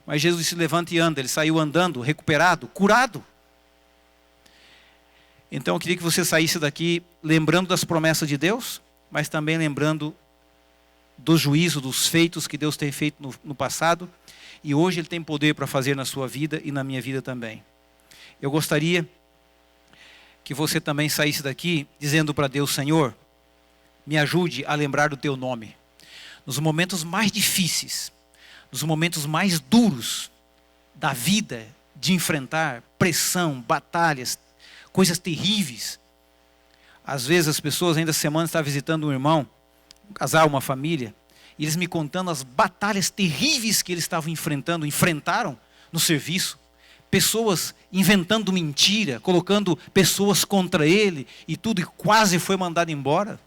D: Mas Jesus se levanta e anda, ele saiu andando, recuperado, curado. Então eu queria que você saísse daqui lembrando das promessas de Deus, mas também lembrando do juízo, dos feitos que Deus tem feito no passado, e hoje Ele tem poder para fazer na sua vida e na minha vida também. Eu gostaria que você também saísse daqui dizendo para Deus, Senhor, me ajude a lembrar do Teu nome. Nos momentos mais difíceis, nos momentos mais duros da vida, de enfrentar pressão, batalhas, coisas terríveis. Às vezes as pessoas, ainda essa semana, estavam visitando um irmão, um casal, uma família, e eles me contando as batalhas terríveis que eles enfrentaram no serviço. Pessoas inventando mentira, colocando pessoas contra ele e tudo, e quase foi mandado embora.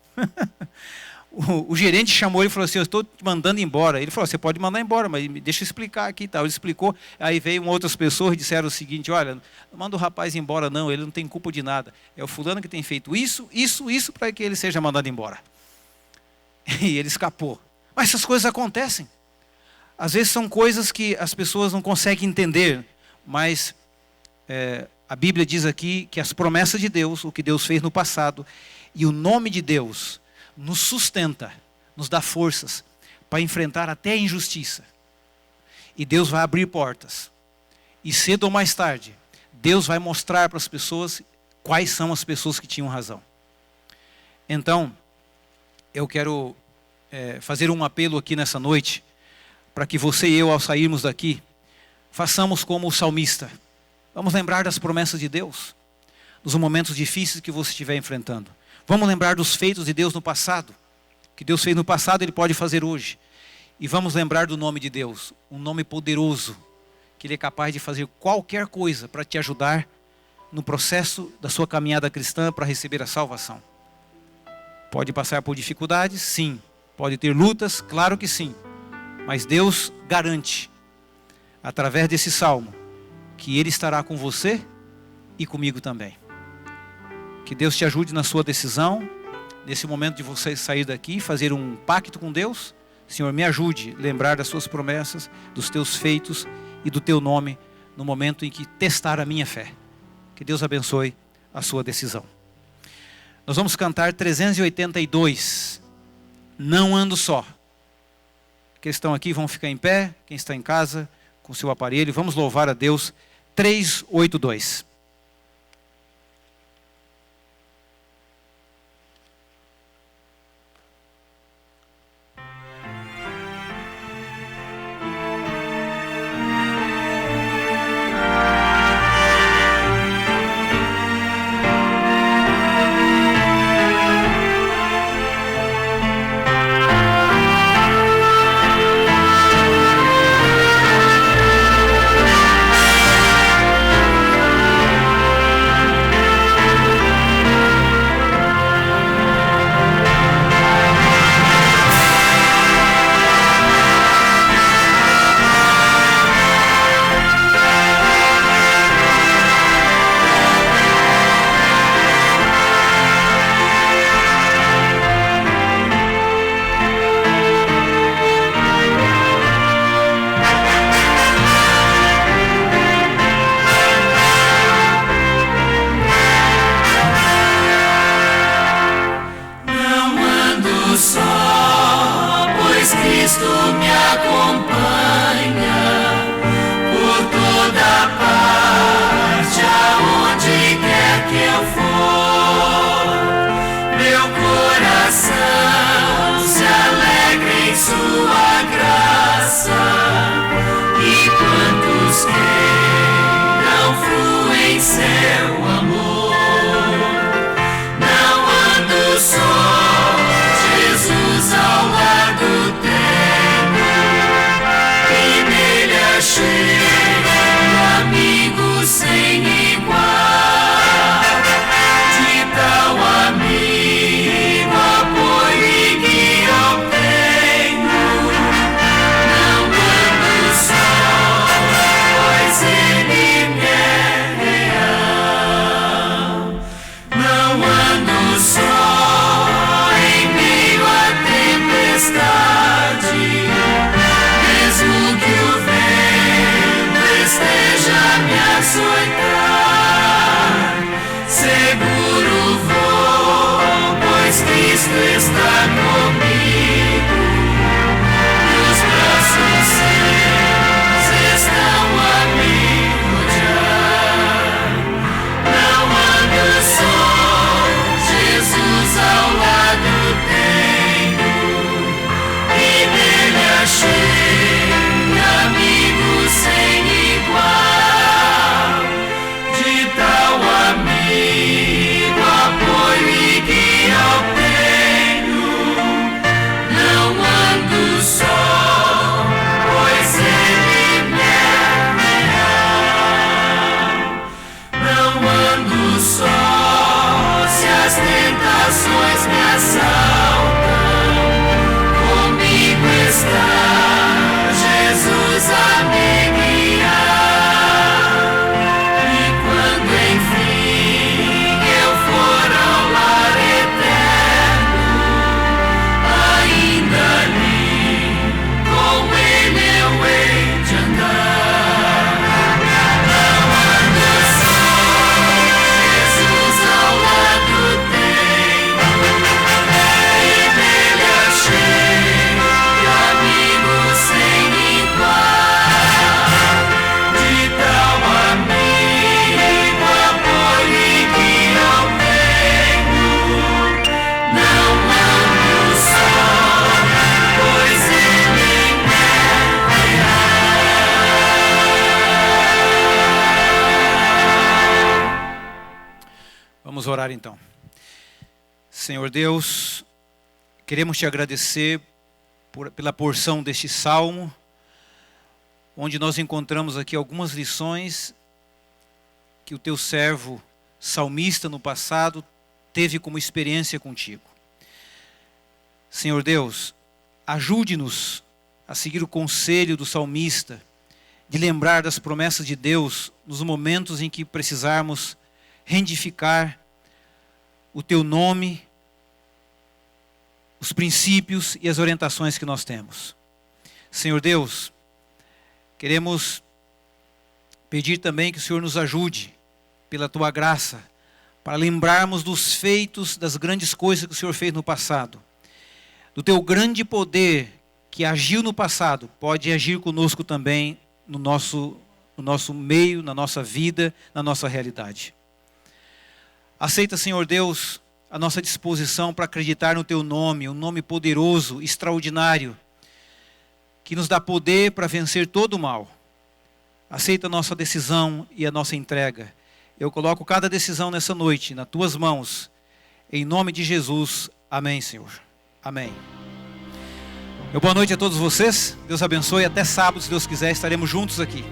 D: O gerente chamou ele e falou assim, eu estou te mandando embora. Ele falou, você pode mandar embora, mas deixa eu explicar aqui. Ele explicou, aí veio outras pessoas e disseram o seguinte, olha, não manda o rapaz embora não, ele não tem culpa de nada. É o fulano que tem feito isso, para que ele seja mandado embora. E ele escapou. Mas essas coisas acontecem. Às vezes são coisas que as pessoas não conseguem entender, mas a Bíblia diz aqui que as promessas de Deus, o que Deus fez no passado, e o nome de Deus nos sustenta, nos dá forças para enfrentar até a injustiça. E Deus vai abrir portas. E cedo ou mais tarde, Deus vai mostrar para as pessoas quais são as pessoas que tinham razão. Então, eu quero fazer um apelo aqui nessa noite, para que você e eu, ao sairmos daqui, façamos como o salmista. Vamos lembrar das promessas de Deus, nos momentos difíceis que você estiver enfrentando. Vamos lembrar dos feitos de Deus no passado. O que Deus fez no passado, Ele pode fazer hoje. E vamos lembrar do nome de Deus, um nome poderoso, que Ele é capaz de fazer qualquer coisa para te ajudar no processo da sua caminhada cristã para receber a salvação. Pode passar por dificuldades? Sim. Pode ter lutas? Claro que sim. Mas Deus garante, através desse salmo, que Ele estará com você e comigo também. Que Deus te ajude na sua decisão, nesse momento de você sair daqui, fazer um pacto com Deus. Senhor, me ajude a lembrar das suas promessas, dos teus feitos e do teu nome, no momento em que testar a minha fé. Que Deus abençoe a sua decisão. Nós vamos cantar 382, Não Ando Só. Quem estão aqui vão ficar em pé, quem está em casa, com seu aparelho, vamos louvar a Deus. 382.
B: seguro vou, pois Cristo está comigo. Os braços seus estão a me rodear. Não ando só, Jesus ao lado tenho, e nele achei amigo sem igual. De tal amigo apoio e guia eu tenho. Não ando só, pois ele me é leal. Não ando só, se as tentações me assaltam, comigo está Jesus a me guiar. E quando enfim eu for ao lar eterno, ainda ali com ele eu hei de andar. Não ando só, Jesus ao lado tenho, e nele achei amigo sem igual. De tal amigo apoio e guia eu tenho. Não ando só, pois ele me é leal.
D: Vamos orar então. Senhor Deus, queremos te agradecer pela porção deste salmo, onde nós encontramos aqui algumas lições que o teu servo salmista no passado teve como experiência contigo. Senhor Deus, ajude-nos a seguir o conselho do salmista, de lembrar das promessas de Deus nos momentos em que precisarmos rendificar o teu nome, os princípios e as orientações que nós temos. Senhor Deus, queremos pedir também que o Senhor nos ajude, pela tua graça, para lembrarmos dos feitos, das grandes coisas que o Senhor fez no passado, do teu grande poder que agiu no passado, pode agir conosco também no nosso meio, na nossa vida, na nossa realidade. Aceita, Senhor Deus, a nossa disposição para acreditar no teu nome, um nome poderoso, extraordinário, que nos dá poder para vencer todo o mal. Aceita a nossa decisão e a nossa entrega. Eu coloco cada decisão nessa noite nas tuas mãos, em nome de Jesus. Amém, Senhor. Amém. Boa noite a todos vocês. Deus abençoe. Até sábado, se Deus quiser, estaremos juntos aqui.